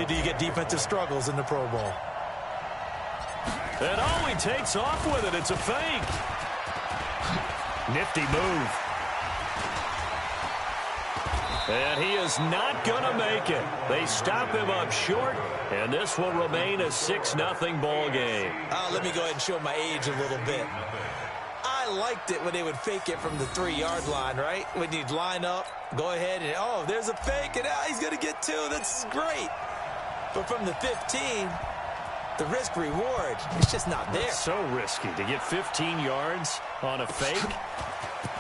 rarely do you get defensive struggles in the Pro Bowl. And oh, he takes off with it. It's a fake. Nifty move. And he is not going to make it. They stop him up short, and this will remain a 6-0 ball game. Let me go ahead and show my age a little bit. I liked it when they would fake it from the 3-yard line, right? When you'd line up, go ahead, and oh, there's a fake, and he's going to get 2. This is great. But from the 15, the risk-reward, it's just not there. It's so risky to get 15 yards on a fake.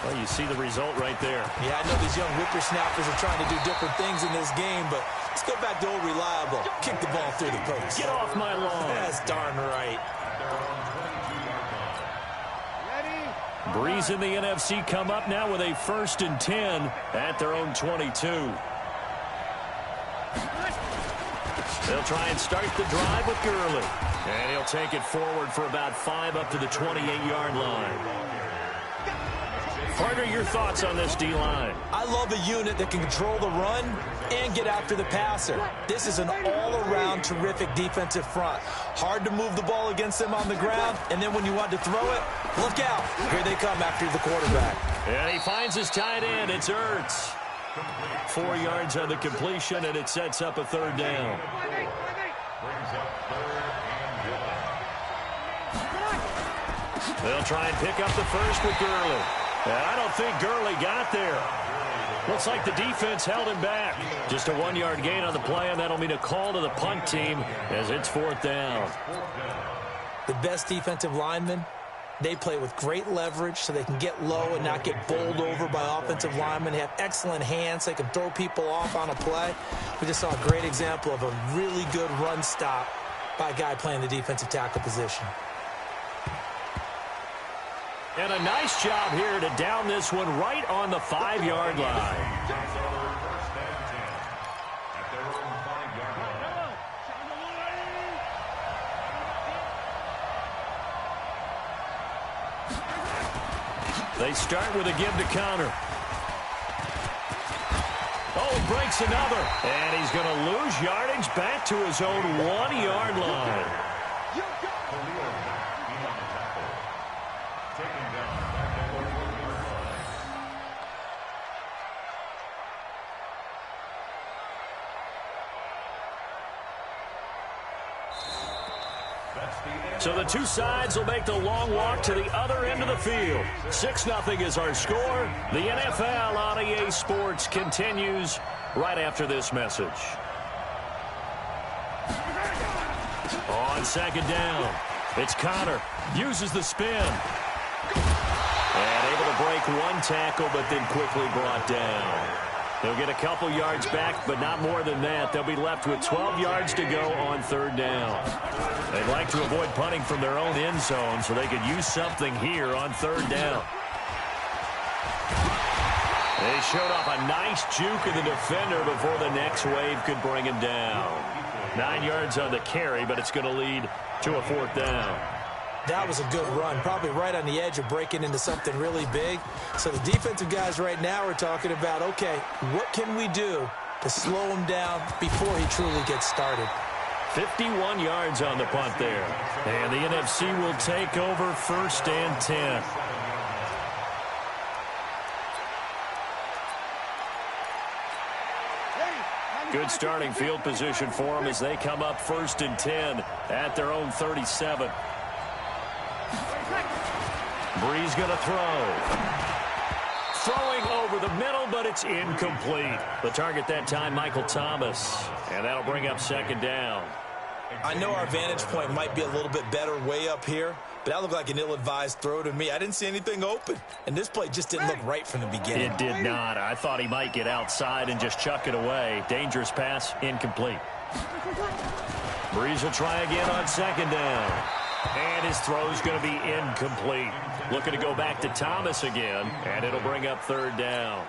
Well, you see the result right there. Yeah, I know these young whippersnappers are trying to do different things in this game, but let's go back to old reliable. Kick the ball through the post. Get off my lawn. That's darn right. Breeze and the NFC come up now with a 1st and 10 at their own 22. They'll try and start the drive with Gurley. And he'll take it forward for about 5 up to the 28-yard line. Partner, your thoughts on this D-line? I love a unit that can control the run and get after the passer. This is an all-around terrific defensive front. Hard to move the ball against them on the ground, and then when you want to throw it, look out. Here they come after the quarterback. And he finds his tight end. It's Ertz. 4 yards on the completion, and it sets up a 3rd down. They'll try and pick up the first with Gurley. And I don't think Gurley got there. Looks like the defense held him back. Just a 1-yard gain on the play, and that'll mean a call to the punt team as it's 4th down. The best defensive linemen, they play with great leverage so they can get low and not get bowled over by offensive linemen. They have excellent hands. They can throw people off on a play. We just saw a great example of a really good run stop by a guy playing the defensive tackle position. And a nice job here to down this one right on the 5-yard line. They start with a give to counter. Oh, he breaks another. And he's going to lose yardage back to his own 1-yard line. So the two sides will make the long walk to the other end of the field. 6-0 is our score. The NFL on EA Sports continues right after this message. On 2nd down, it's Connor. Uses the spin. And able to break 1 tackle, but then quickly brought down. They'll get a couple yards back, but not more than that. They'll be left with 12 yards to go on 3rd down. They'd like to avoid punting from their own end zone so they could use something here on 3rd down. They showed off a nice juke of the defender before the next wave could bring him down. 9 yards on the carry, but it's going to lead to a 4th down. That was a good run, probably right on the edge of breaking into something really big. So the defensive guys right now are talking about, okay, what can we do to slow him down before he truly gets started? 51 yards on the punt there. And the NFC will take over 1st and 10. Good starting field position for them as they come up 1st and 10 at their own 37. Breeze going to throw. Throwing over the middle, but it's incomplete. The target that time, Michael Thomas. And that'll bring up 2nd down. I know our vantage point might be a little bit better way up here, but that looked like an ill-advised throw to me. I didn't see anything open, and this play just didn't look right from the beginning. It did not. I thought he might get outside and just chuck it away. Dangerous pass, incomplete. Breeze will try again on 2nd down. And his throw's going to be incomplete. Looking to go back to Thomas again, and it'll bring up 3rd down.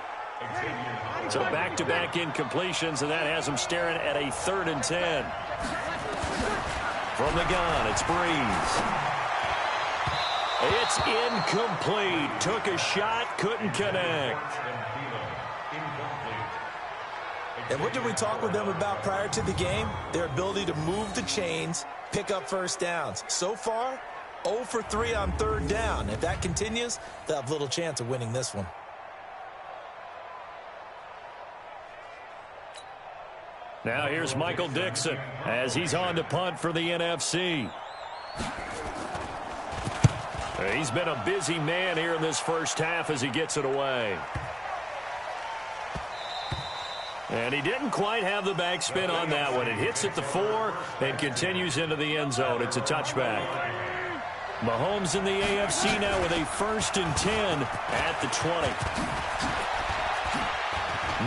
So back-to-back incompletions, and that has him staring at a 3rd and 10. From the gun, it's Breeze. It's incomplete. Took a shot, couldn't connect. And what did we talk with them about prior to the game? Their ability to move the chains, pick up first downs. So far, 0 for 3 on third down. If that continues, they'll have little chance of winning this one. Now here's Michael Dixon as he's on to punt for the NFC. He's been a busy man here in this first half as he gets it away. And he didn't quite have the backspin on that one. It hits at the 4 and continues into the end zone. It's a touchback. Mahomes in the AFC now with a 1st and 10 at the 20.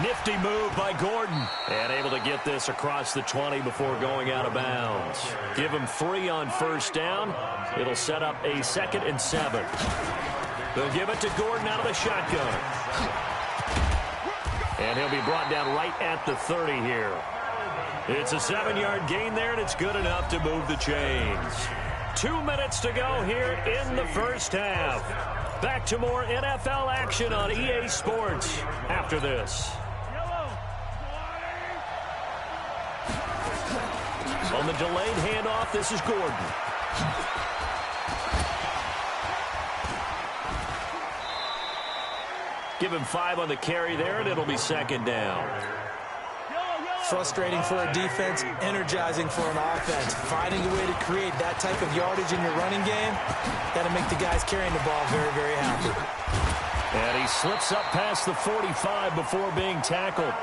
Nifty move by Gordon. And able to get this across the 20 before going out of bounds. Give him 3 on first down. It'll set up a 2nd and 7. They'll give it to Gordon out of the shotgun. And he'll be brought down right at the 30 here. It's a 7-yard gain there, and it's good enough to move the chains. 2 minutes to go here in the first half. Back to more NFL action on EA Sports after this. On the delayed handoff, this is Gordon. Give him 5 on the carry there, and it'll be 2nd down. Frustrating for a defense, energizing for an offense. Finding a way to create that type of yardage in your running game, that'll make the guys carrying the ball very, very happy. And he slips up past the 45 before being tackled.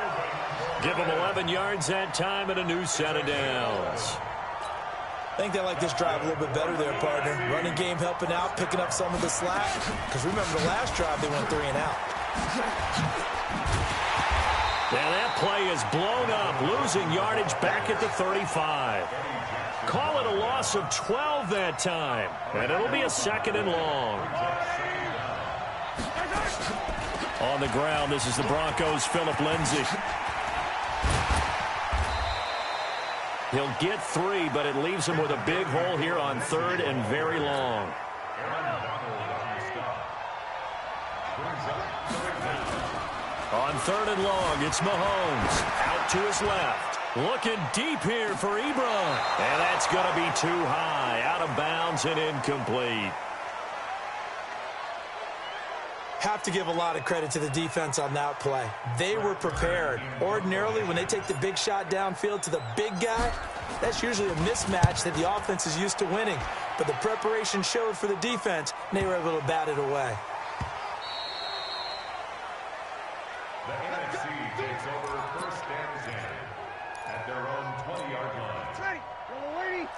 Give him 11 yards that time and a new set of downs. I think they like this drive a little bit better there, partner. Running game helping out, picking up some of the slack. Because remember, the last drive, they went 3 and out. And that play is blown up, losing yardage back at the 35. Call it a loss of 12 that time, and it'll be a 2nd and long. On the ground, this is the Broncos' Phillip Lindsay. He'll get 3, but it leaves him with a big hole here on 3rd and very long. On 3rd and long, it's Mahomes. Out to his left. Looking deep here for Ebron. And that's going to be too high. Out of bounds and incomplete. Have to give a lot of credit to the defense on that play. They were prepared. Ordinarily, when they take the big shot downfield to the big guy, that's usually a mismatch that the offense is used to winning. But the preparation showed for the defense, and they were able to bat it away. The NFC takes over 1st and 10 at their own 20-yard line. Ready. Go, lady.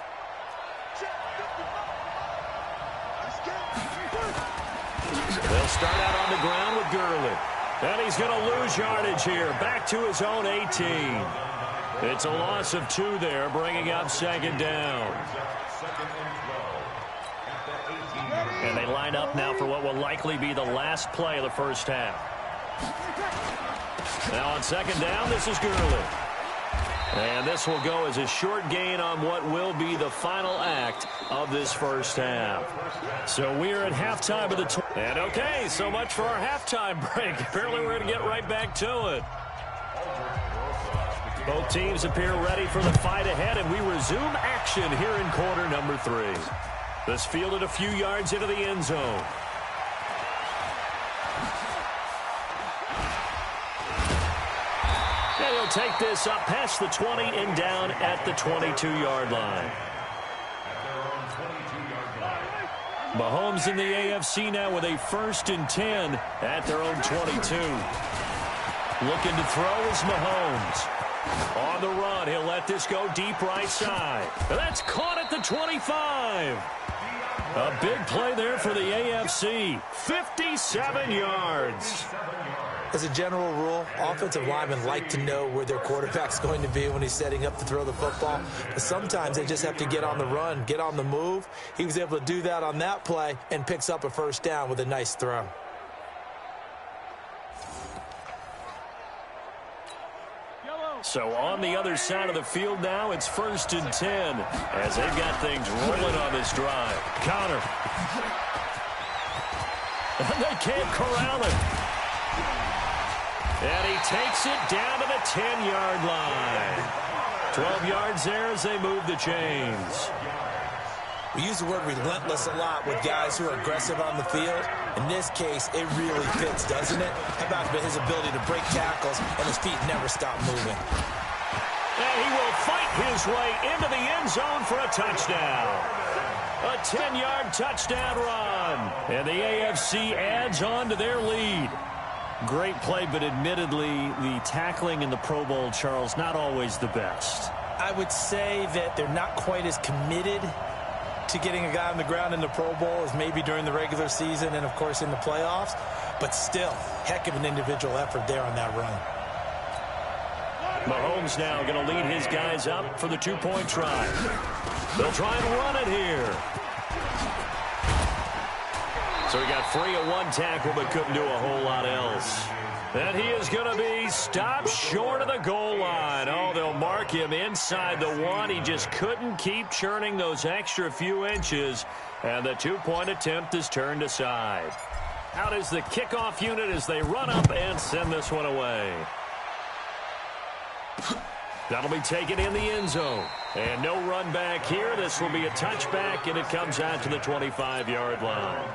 They'll start out on the ground with Gurley. And he's going to lose yardage here. Back to his own 18. It's a loss of 2 there, bringing up 2nd down. And they line up now for what will likely be the last play of the first half. Now on 2nd down, this is Gurley. And this will go as a short gain on what will be the final act of this first half. So we're at halftime of the... And okay, so much for our halftime break. Apparently we're going to get right back to it. Both teams appear ready for the fight ahead, and we resume action here in quarter number 3. This fielded a few yards into the end zone. And he'll take this up past the 20 and down at the 22-yard line. Mahomes in the AFC now with a 1st and 10 at their own 22. Looking to throw is Mahomes. On the run, he'll let this go deep right side. And that's caught at the 25. A big play there for the AFC. 57 yards. As a general rule, offensive linemen like to know where their quarterback's going to be when he's setting up to throw the football. But sometimes they just have to get on the run, get on the move. He was able to do that on that play and picks up a 1st down with a nice throw. So on the other side of the field now, it's 1st and 10 as they've got things rolling on this drive. Counter. And they can't corral it. And he takes it down to the 10-yard line. 12 yards there as they move the chains. We use the word relentless a lot with guys who are aggressive on the field. In this case, it really fits, doesn't it? How about his ability to break tackles and his feet never stop moving? And he will fight his way into the end zone for a touchdown. A 10-yard touchdown run. And the AFC adds on to their lead. Great play, but admittedly, the tackling in the Pro Bowl, Charles, not always the best. I would say that they're not quite as committed to getting a guy on the ground in the Pro Bowl as maybe during the regular season and, of course, in the playoffs. But still, heck of an individual effort there on that run. Mahomes now going to lead his guys up for the two-point try. They'll try and run it here. So he got free of one tackle but couldn't do a whole lot else. And he is going to be stopped short of the goal line. Oh, they'll mark him inside the one. He just couldn't keep churning those extra few inches. And the two-point attempt is turned aside. Out is the kickoff unit as they run up and send this one away. That'll be taken in the end zone. And no run back here. This will be a touchback, and it comes out to the 25-yard line.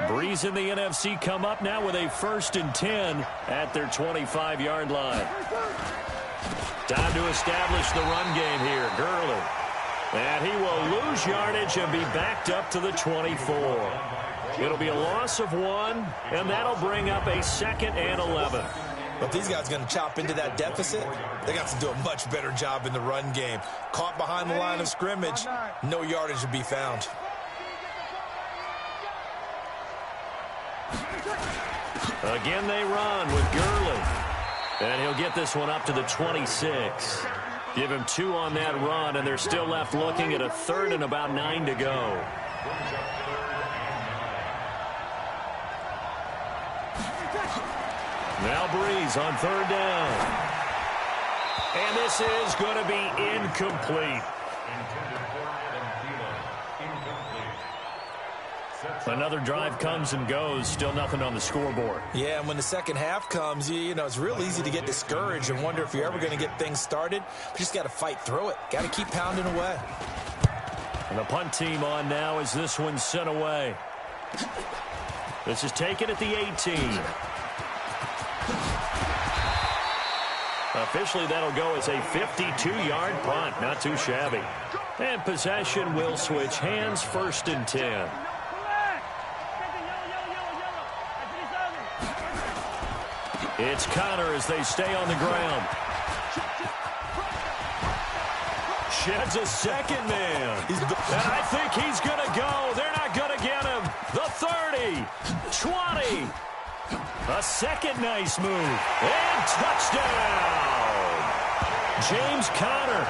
Breeze and the NFC come up now with a 1st and 10 at their 25-yard line. Time to establish the run game here. Gurley. And he will lose yardage and be backed up to the 24. It'll be a loss of 1, and that'll bring up a 2nd and 11. But these guys are going to chop into that deficit. They got to do a much better job in the run game. Caught behind the line of scrimmage, no yardage to be found. Again, they run with Gurley. And he'll get this one up to the 26. Give him 2 on that run, and they're still left looking at a 3rd and about 9 to go. Now Breeze on 3rd down. And this is going to be incomplete. Another drive comes and goes, still nothing on the scoreboard. Yeah, and when the second half comes, you know, it's real easy to get discouraged and wonder if you're ever going to get things started. But you just got to fight through it. Got to keep pounding away. And the punt team on now as this one's sent away. This is taken at the 18. Officially, that'll go as a 52-yard punt. Not too shabby. And possession will switch hands, 1st and 10. It's Connor as they stay on the ground. Sheds a second man. And I think he's going to go. They're not going to get him. The 30, 20. A second nice move. And touchdown. James Conner,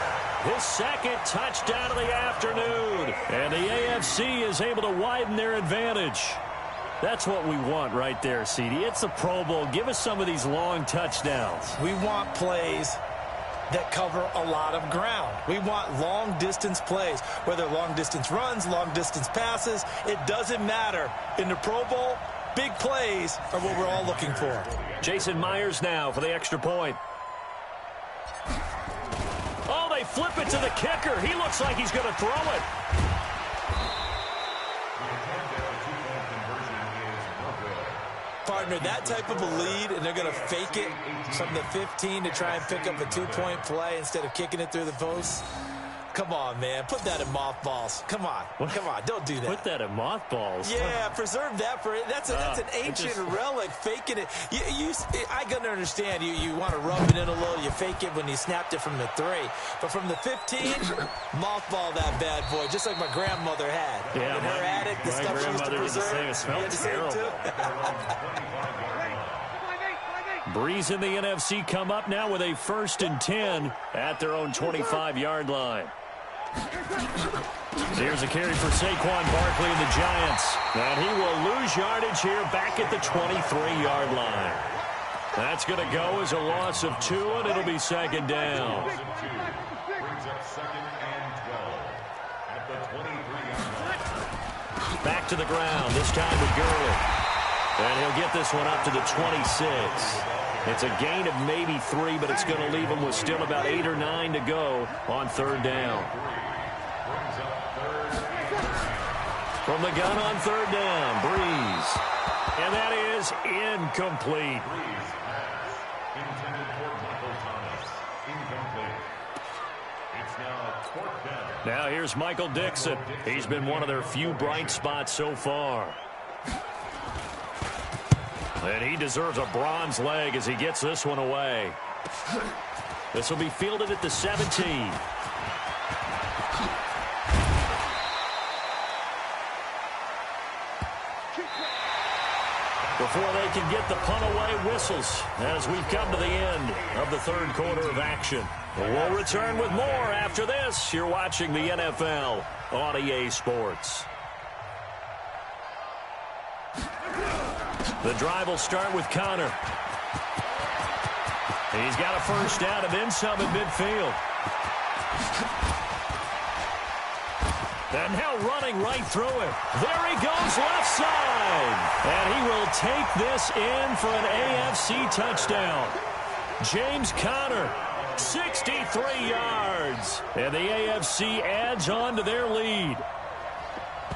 his 2nd touchdown of the afternoon. And the AFC is able to widen their advantage. That's what we want right there, CD. It's a Pro Bowl. Give us some of these long touchdowns. We want plays that cover a lot of ground. We want long-distance plays, whether long-distance runs, long-distance passes. It doesn't matter. In the Pro Bowl, big plays are what we're all looking for. Jason Myers now for the extra point. Oh, they flip it to the kicker. He looks like he's going to throw it. Partner, that type of a lead, and they're going to fake it from the 15 to try and pick up a 2-point play instead of kicking it through the post. Come on, man. Put that in mothballs. Come on. Come on. Don't do that. Put that in mothballs? Yeah, preserve that for it. That's an ancient relic, faking it. I can understand you want to rub it in a little. You fake it when you snapped it from the 3. But from the 15, mothball that bad boy, just like my grandmother had. Yeah, in her attic, the stuff she used to preserve. It smelled terrible. Breeze and the NFC come up now with a 1st and 10 at their own 25-yard line. Here's a carry for Saquon Barkley and the Giants. And he will lose yardage here back at the 23-yard line. That's going to go as a loss of 2, and it'll be 2nd down. Brings up 2nd and 12 at the 23-yard line. Back to the ground, this time with Gurley. And he'll get this one up to the 26. It's a gain of maybe 3, but it's going to leave him with still about 8 or 9 to go on third down. From the gun on third down, Breeze. And that is incomplete. Now here's Michael Dixon. He's been one of their few bright spots so far. And he deserves a bronze leg as he gets this one away. This will be fielded at the 17. Before they can get the punt away, whistles as we've come to the end of the third quarter of action. We'll return with more after this. You're watching the NFL on EA Sports. The drive will start with Connor. He's got a first down and then some in midfield. And now running right through it. There he goes left side. And he will take this in for an AFC touchdown. James Conner, 63 yards. And the AFC adds on to their lead.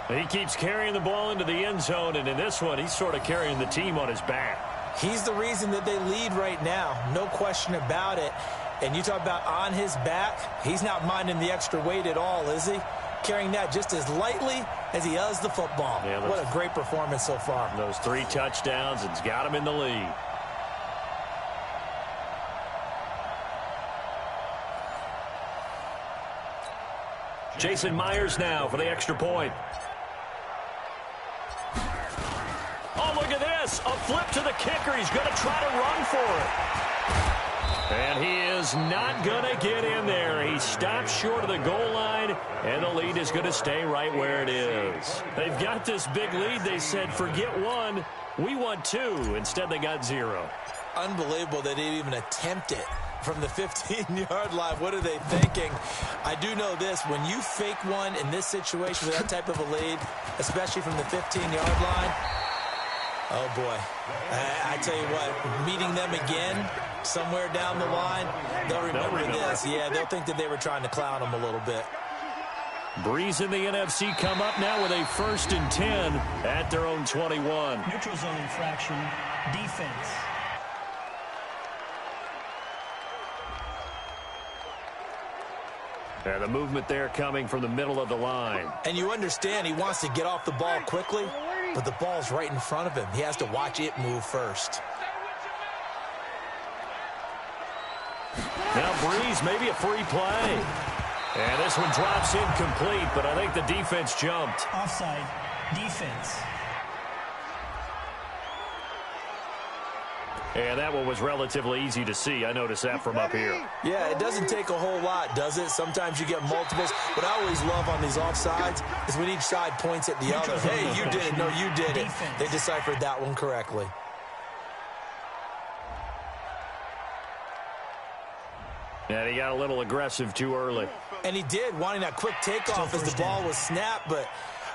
He keeps carrying the ball into the end zone, and in this one, he's sort of carrying the team on his back. He's the reason that they lead right now. No question about it. And you talk about on his back, he's not minding the extra weight at all, is he? Carrying that just as lightly as he does the football. Yeah, what a great performance so far. Those 3 touchdowns, it's got him in the lead. Jason Myers now for the extra point. Oh, look at this. A flip to the kicker. He's going to try to run for it. And he is not going to get in there. He stops short of the goal line, and the lead is going to stay right where it is. They've got this big lead. They said, forget 1, we want 2. Instead, they got 0. Unbelievable they didn't even attempt it from the 15-yard line. What are they thinking? I do know this. When you fake one in this situation with that type of a lead, especially from the 15-yard line, oh, boy. I tell you what, meeting them again somewhere down the line, they'll remember this. Yeah, they'll think that they were trying to clown them a little bit. Breeze and the NFC come up now with a 1st and 10 at their own 21. Neutral zone infraction, defense. And the movement there coming from the middle of the line. And you understand he wants to get off the ball quickly, but the ball's right in front of him. He has to watch it move first. Now Breeze, maybe a free play. And this one drops incomplete, but I think the defense jumped. Offside, defense. And that one was relatively easy to see. I noticed that from up here. Yeah, it doesn't take a whole lot, does it? Sometimes you get multiples. What I always love on these offsides is when each side points at the other. Hey, you did it. No, you did it. They deciphered that one correctly. And he got a little aggressive too early. And he did, wanting that quick takeoff as the ball was snapped, but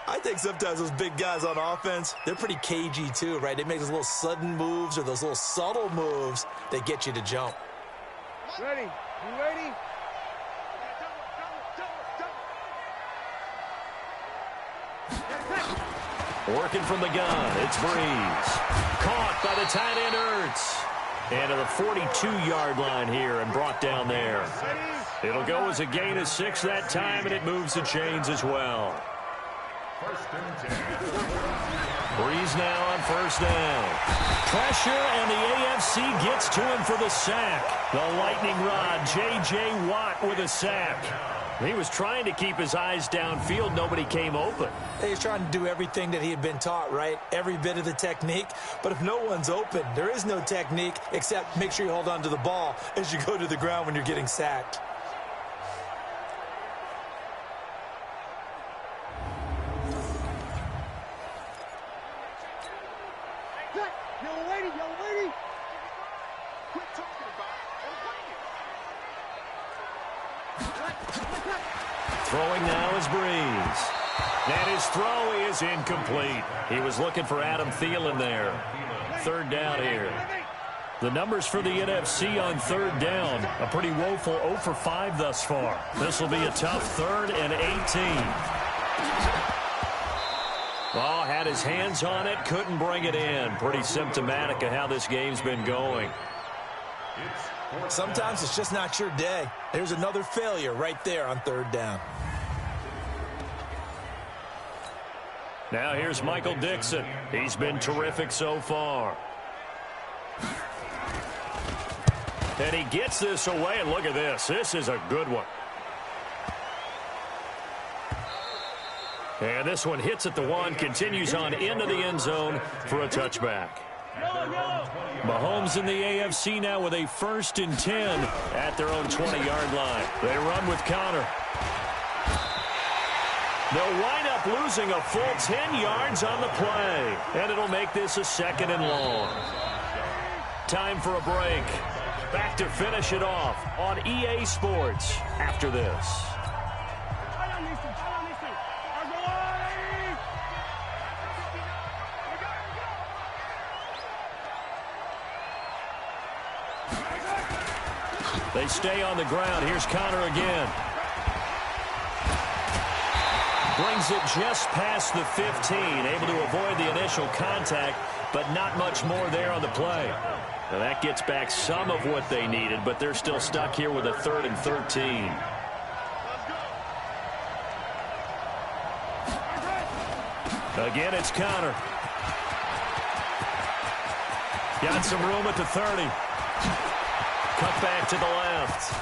I think sometimes those big guys on offense, they're pretty cagey too, right? They make those little sudden moves or those little subtle moves that get you to jump. Ready? You ready? Working from the gun, it's Breeze. Caught by the tight end Ertz. And to the 42-yard line here and brought down there. It'll go as a gain of 6 that time, and it moves the chains as well. Breeze now on 1st down. Pressure, and the AFC gets to him for the sack. The lightning rod, J.J. Watt with a sack. He was trying to keep his eyes downfield. Nobody came open. He's trying to do everything that he had been taught, right? Every bit of the technique. But if no one's open, there is no technique except make sure you hold on to the ball as you go to the ground when you're getting sacked. Throwing now is Breeze. And his throw is incomplete. He was looking for Adam Thielen there. Third down here. The numbers for the NFC on third down, a pretty woeful 0 for 5 thus far. This will be a tough 3rd and 18. Oh, had his hands on it, couldn't bring it in. Pretty symptomatic of how this game's been going. Sometimes it's just not your day. There's another failure right there on third down. Now here's Michael Dixon. He's been terrific so far. And he gets this away, and look at this. This is a good one. And this one hits at the 1, continues on into the end zone for a touchback. Mahomes in the AFC now with a 1st and 10 at their own 20-yard line. They run with Connor. They'll wind up losing a full 10 yards on the play. And it'll make this a 2nd and long. Time for a break. Back to finish it off on EA Sports after this. They stay on the ground. Here's Connor again. Brings it just past the 15. Able to avoid the initial contact, but not much more there on the play. Now that gets back some of what they needed, but they're still stuck here with a 3rd and 13. Again, it's Connor. Got some room at the 30. Cut back to the left.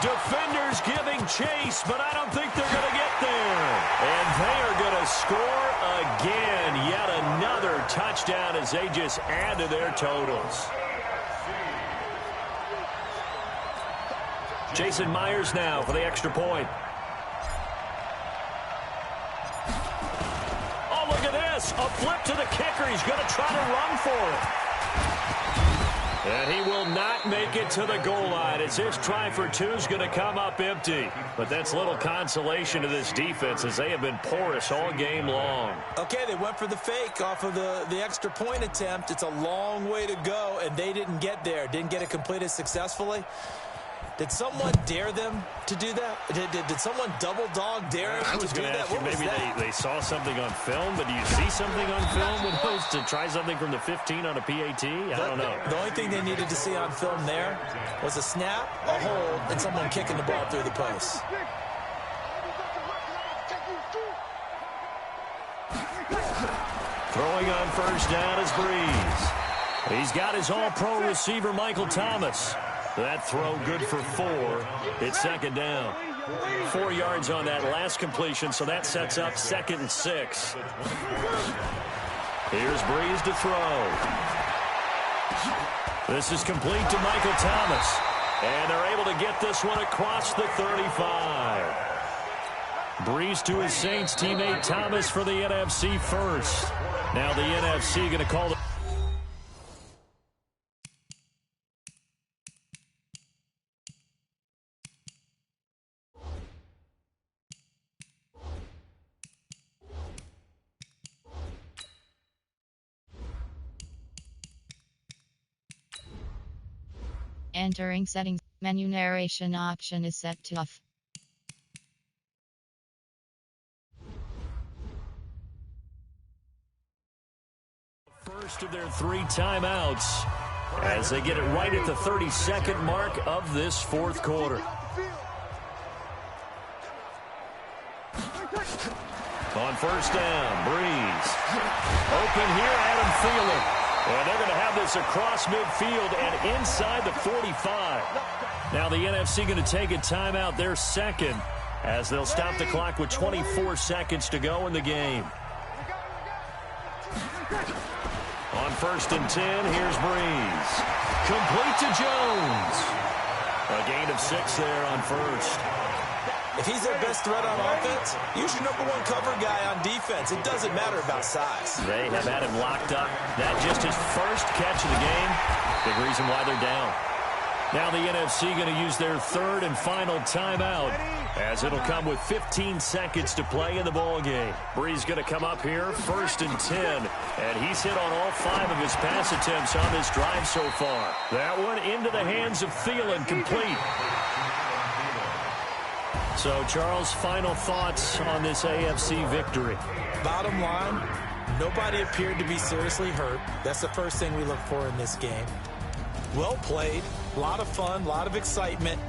Defenders giving chase, but I don't think they're going to get there. And they are going to score again. Yet another touchdown as they just add to their totals. Jason Myers now for the extra point. Oh, look at this. A flip to the kicker. He's going to try to run for it. And he will not make it to the goal line as this try for 2 is going to come up empty. But that's little consolation to this defense as they have been porous all game long. Okay, they went for the fake off of the extra point attempt. It's a long way to go, and they didn't get there. Didn't get it completed successfully. Did someone dare them to do that? Did someone double dog dare them to do that? What was that? Maybe they saw something on film, but do you see something on film with those to try something from the 15 on a PAT? I don't know. The only thing they needed to see on film there was a snap, a hold, and someone kicking the ball through the post. Throwing on first down is Breeze. He's got his all-pro receiver, Michael Thomas. That throw good for 4. It's 2nd down. 4 yards on that last completion, so that sets up 2nd and 6. Here's Breeze to throw. This is complete to Michael Thomas. And they're able to get this one across the 35. Breeze to his Saints teammate Thomas for the NFC first. Now the NFC going to call the Entering settings. Menu narration option is set to off. First of their 3 timeouts as they get it right at the 32nd mark of this 4th quarter. On first down, Breeze. Open here, Adam Thielen. And they're going to have this across midfield and inside the 45. Now the NFC going to take a timeout, their 2nd, as they'll stop the clock with 24 seconds to go in the game. On first and 10, here's Breeze. Complete to Jones. A gain of 6 there on first. If he's their best threat on offense, use your #1 cover guy on defense. It doesn't matter about size. They have had him locked up. That just his first catch of the game. Big reason why they're down. Now the NFC going to use their third and final timeout, as it'll come with 15 seconds to play in the ball game. Bree's going to come up here, 1st and 10, and he's hit on all 5 of his pass attempts on this drive so far. That one into the hands of Thielen, complete. So, Charles, final thoughts on this AFC victory? Bottom line, nobody appeared to be seriously hurt. That's the first thing we look for in this game. Well played, a lot of fun, a lot of excitement.